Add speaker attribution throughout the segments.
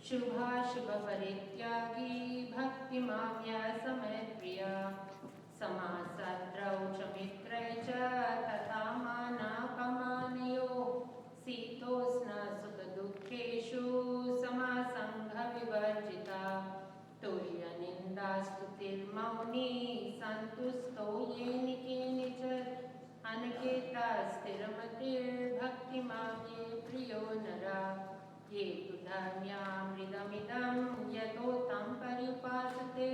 Speaker 1: शुभाशुभपरित्यागी भक्तिमान्य समयप्रिया समासद्रौ च मित्रै च तथा मानापमानयो शीतोष्णसुखदुःखेषु समासङ्गविवर्जिता तुल्यनिन्दास्तुतिर्मौनी सन्तुष्टो येन केनचित् अनिकेता स्थिरमतिर्भक्तिमान्ये प्रियो नरा ये तु धर्म्यामृतमिदं यतो तं पर्युपासते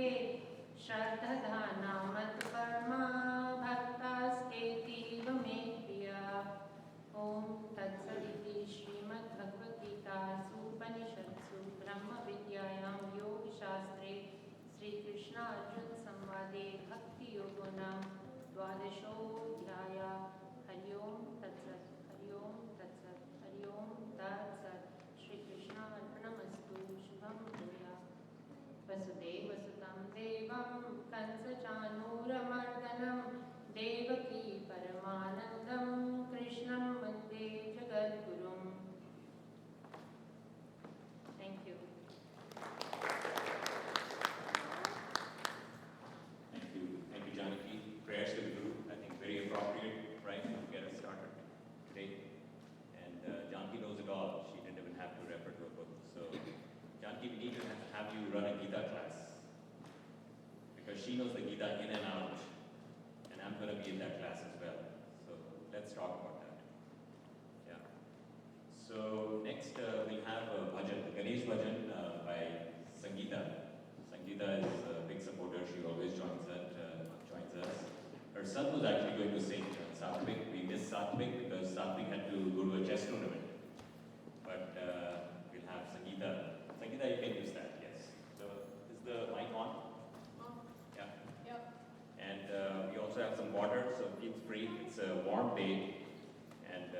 Speaker 1: श्रद्धधाना मत्परमा भक्तास्तेतीव मे प्रिया। ओम तत्सदिति श्रीमद्भगवद्गीतासु उपनिषत्सु ब्रह्मविद्यायां योगशास्त्रे श्रीकृष्णार्जुन संवादे भक्तियोगो नाम द्वादशोऽध्यायः। हरि ओम तत्सत्, हरि ओम तत्सत्, हरि ओम तत्सत्। श्रीकृष्णार्पणमस्तु। शुभं भूयात्। वसुदेवसुतं देवं कंसचाणूरमर्दनं देवकी परमानन्दं कृष्णं वन्दे जगद्गुरुम्। Thank you.
Speaker 2: Thank you, Janaki. Prayers to the Guru. I think very appropriate, right, to get us started today. And Janaki knows it all. She didn't even have to refer to a book. So, Janaki, we need to have you run a Gita class. Because she knows the Gita in and out. And I'm going to be in that class as well. So, let's talk about that. Yeah. So, next we'll have a bhajan, the Ganesh bhajan by Sangeeta. Sangeeta is a big supporter. She always joins us. Her son was actually going to sing Satvik. We missed Satvik because Satvik had to go to a chess tournament. But we'll have Sangeeta. Sangeeta, you can use that, yes. So, is the mic on? Yeah.
Speaker 3: Yep.
Speaker 2: And we also have some water, so feel free. It's a warm day. And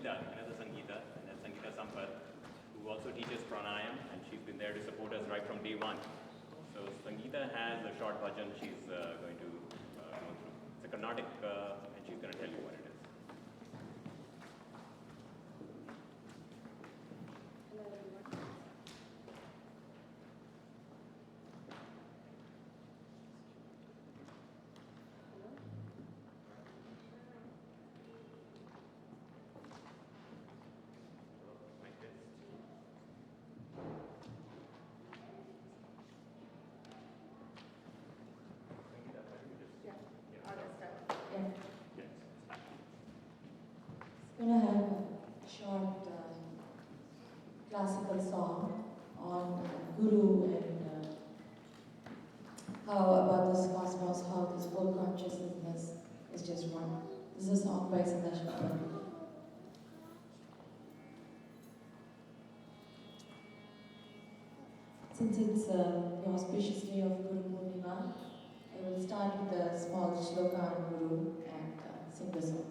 Speaker 2: Sangeeta, another Sangeeta, and that's Sangeeta Sampath, who also teaches pranayam, and she's been there to support us right from day one. So Sangeeta has a short bhajan she's going to go through. It's a Carnatic, and she's going to tell you what it is.
Speaker 1: Hello everyone. Hello.
Speaker 2: Like this. Sangeeta, why don't you just
Speaker 1: Yeah. All that stuff.
Speaker 3: Yeah.
Speaker 2: yes.
Speaker 3: It's going to have a short classical song on Guru and how about this cosmos, how this whole consciousness is just one. This is a song by Saratoga Guru. Since it's the auspicious day of Guru Purnima, I will start with a small shloka on Guru and sing the song.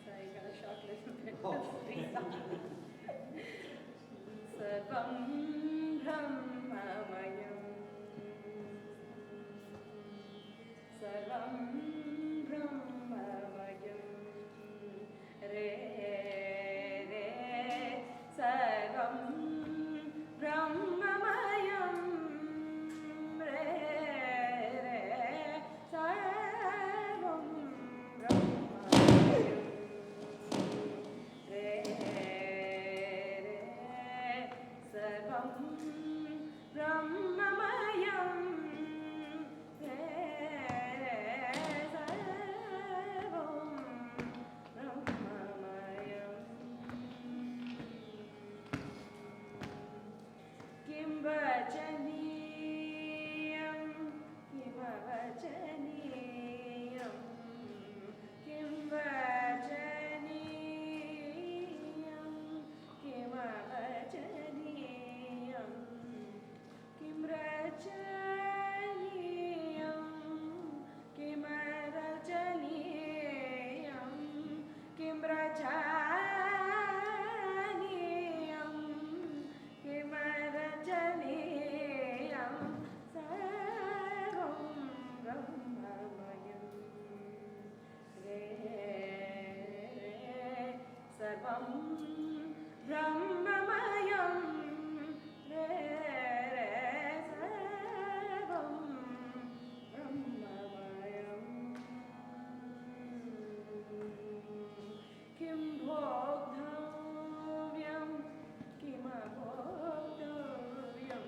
Speaker 1: Sorry, I got a shock a little bit. Sarvam Brahmamayam. Sarvam Brahmamayam. Re Re Sarvam Brahmamayam. Re Re Sarvam Brahmamayam. Re Re Sarvam Brahmamayam. Re Re Sarvam Brahmamayam. Kim vajaniyam, kim avajaniyam, kim vajaniyam, kim avajaniyam, kim rajaniyam, kim rajaniyam, kim rajaniyam, kim rajaniyam, sarvam brahmamayam. Re Re sarvam brahmamayam. Re Re sarvam brahmamayam. Kim bhogdavyam, kim abhogdavyam,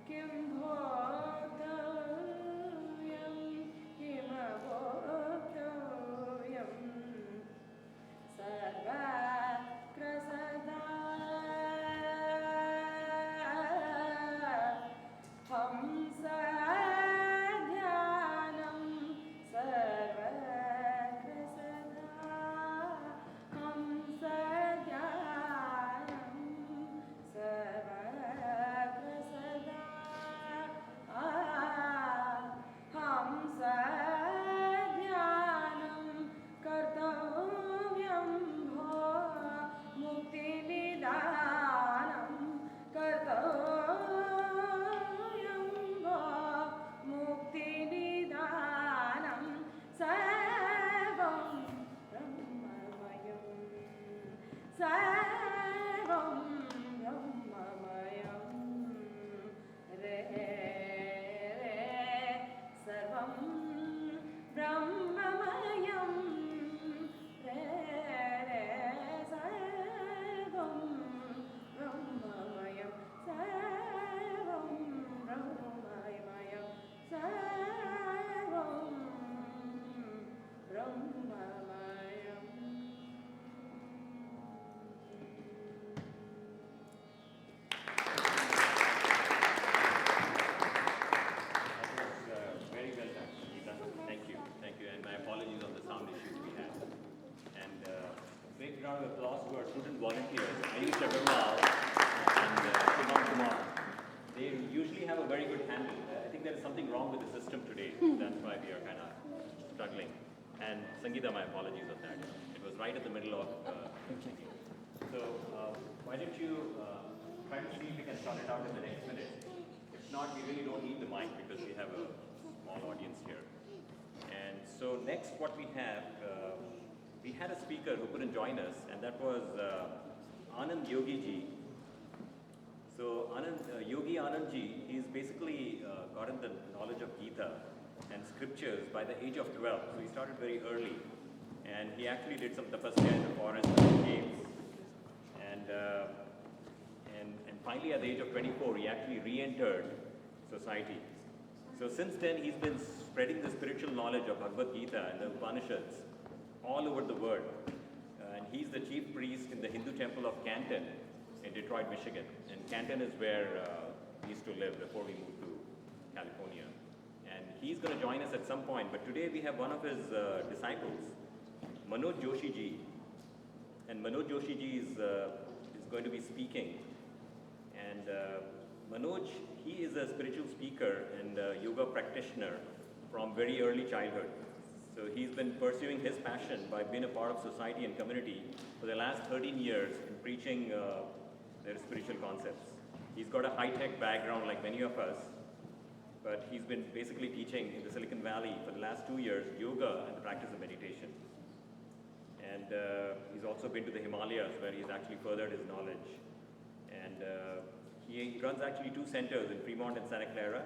Speaker 1: kim bhogdavyam, kim abhogdavyam, sarvatra sada hamsa dhyanam, sarvatra sada hamsa sarvam brahmamayam re sarvam brahmamayam re sarvam brahmamayam sarvam brahmamayam sarvam brahmamayam.
Speaker 2: That was very well done, Geeta. Thank you, and my apologies on the sound issues we had. And big round of applause to our student volunteers, Ayush Agarwal and Shimon Kumar. They usually have a very good handle. I think there is something wrong with the system today. That's why we are kind of struggling. And Sangeeta, my apologies on that. It was right at the middle of thinking. So why don't you try to see if we can sort it out in the next minute. If not, we really don't need the mic because we have a small audience here. And so next what we have, we had a speaker who couldn't join us, and that was Anand Yogi Ji. So Yogi Anand Ji, he's basically gotten the knowledge of Gita and scriptures by the age of 12. So he started very early, and he actually did some tapasya in the forest and the caves. And finally at the age of 24, he actually re-entered society. So since then, he's been spreading the spiritual knowledge of Bhagavad Geeta and the Upanishads all over the world. And he's the chief priest in the Hindu Temple of Canton in Detroit, Michigan. And Canton is where we used to live before we moved to California. And he's going to join us at some point. But today we have one of his disciples, Manoj Joshi Ji. And Manoj Joshi Ji is going to be speaking. And Manoj, he is a spiritual speaker and yoga practitioner from very early childhood. So he's been pursuing his passion by being a part of society and community for the last 13 years in preaching their spiritual concepts. He's got a high-tech background like many of us, but he's been basically teaching in the Silicon Valley for the last 2 years yoga and the practice of meditation. And he's also been to the Himalayas where he's actually furthered his knowledge. And he runs actually 2 centers in Fremont and Santa Clara.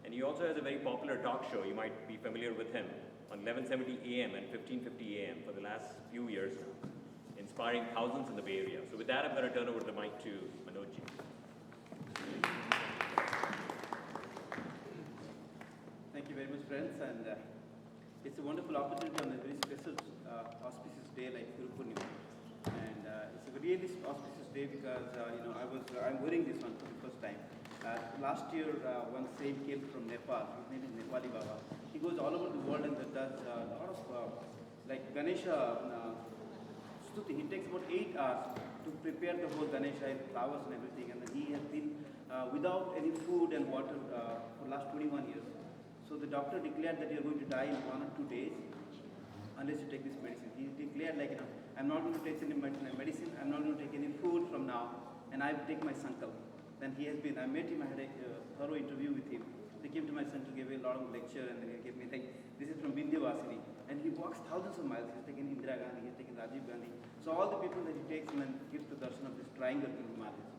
Speaker 2: And he also has a very popular talk show, you might be familiar with him, on 1170 AM and 1550 AM for the last few years now, inspiring thousands in the Bay Area. So with that, I'm going to turn over the mic to Manoj Ji.
Speaker 4: Thank you very much, friends. And it's a wonderful opportunity on a very special auspicious day like Guru Purnima. And it's a really auspicious day because I'm wearing this one for the first time. Last year, one saint came from Nepal. His name is Nepali Baba. He goes all over the world and does a lot of like Ganesha stuti. He takes about 8 hours to prepare the whole Ganesha with flowers and everything. And then he has been without any food and water for the last 21 years. So the doctor declared that you're going to die in 1 or 2 days unless you take this medicine. He declared like, I'm not going to take any medicine, I'm not going to take any food from now, and I will take my sankalp. Then he has been, I met him, I had a thorough interview with him. They came to my center, gave a long lecture, and then he gave me like, this is from Vindhyavasini. And he walks thousands of miles. He's taken Indira Gandhi, he's taken Rajiv Gandhi. So all the people that he takes and then gives the darshan of this triangle in the Himalayas.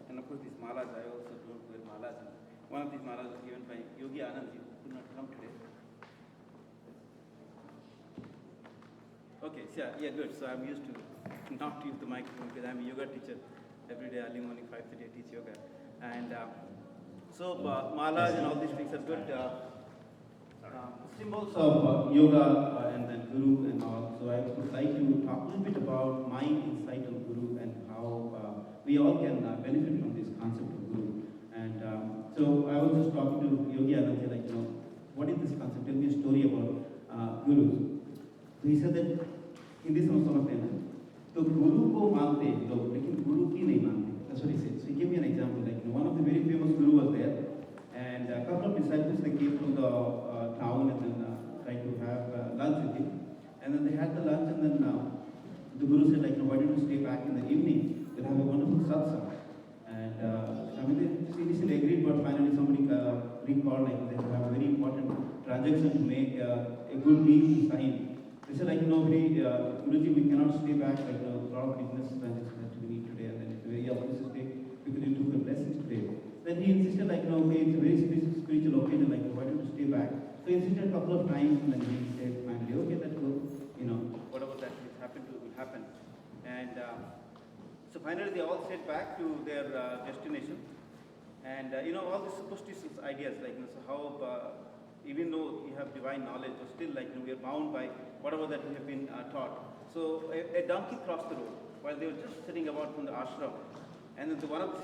Speaker 4: And of course these malas, I also don't wear malas. And one of these malas was given by Yogi Anand Ji, who could not come today. Okay, so yeah, good. So I'm used to not use the microphone because I'm a yoga teacher. Every day early morning 5:30 I teach yoga. And so malas and all these things are good symbols of yoga and then Guru and all. So I would like to talk a little bit about my insight on Guru and how we all can benefit from this concept of Guru. And so I was just talking to Yogi Anand Ji, like, what is this concept? Tell me a story about Gurus. So he said that Hindi समझते हैं तो गुरु को मानते हैं लोग लेकिन गुरु की नहीं मानते. That's what he said. So he gave me an example, like one of the very famous guru was there, and a couple of disciples they came from the town and then tried to have lunch with him, and then they had the lunch and then the guru said like, why don't you stay back in the evening? We'll have a wonderful satsang. And I mean they initially agreed, but finally somebody recalled like they have a very important transaction to make, a good deal to sign. They said like, Guruji, we cannot stay back, like lot of weaknesses that we need today, and then it's a very auspicious day because you took the blessings today. Then he insisted, like, no, okay, it's a very spiritual occasion, like, why don't you stay back? So he insisted a couple of times, and then he said, finally, okay, that's good, whatever that has happened to will happen. And so finally they all set back to their destination. And all these superstitious ideas, like, so how, even though you have divine knowledge, but still, like, we are bound by whatever that we have been taught. So a donkey crossed the road while they were just sitting about from the ashram. And then one of the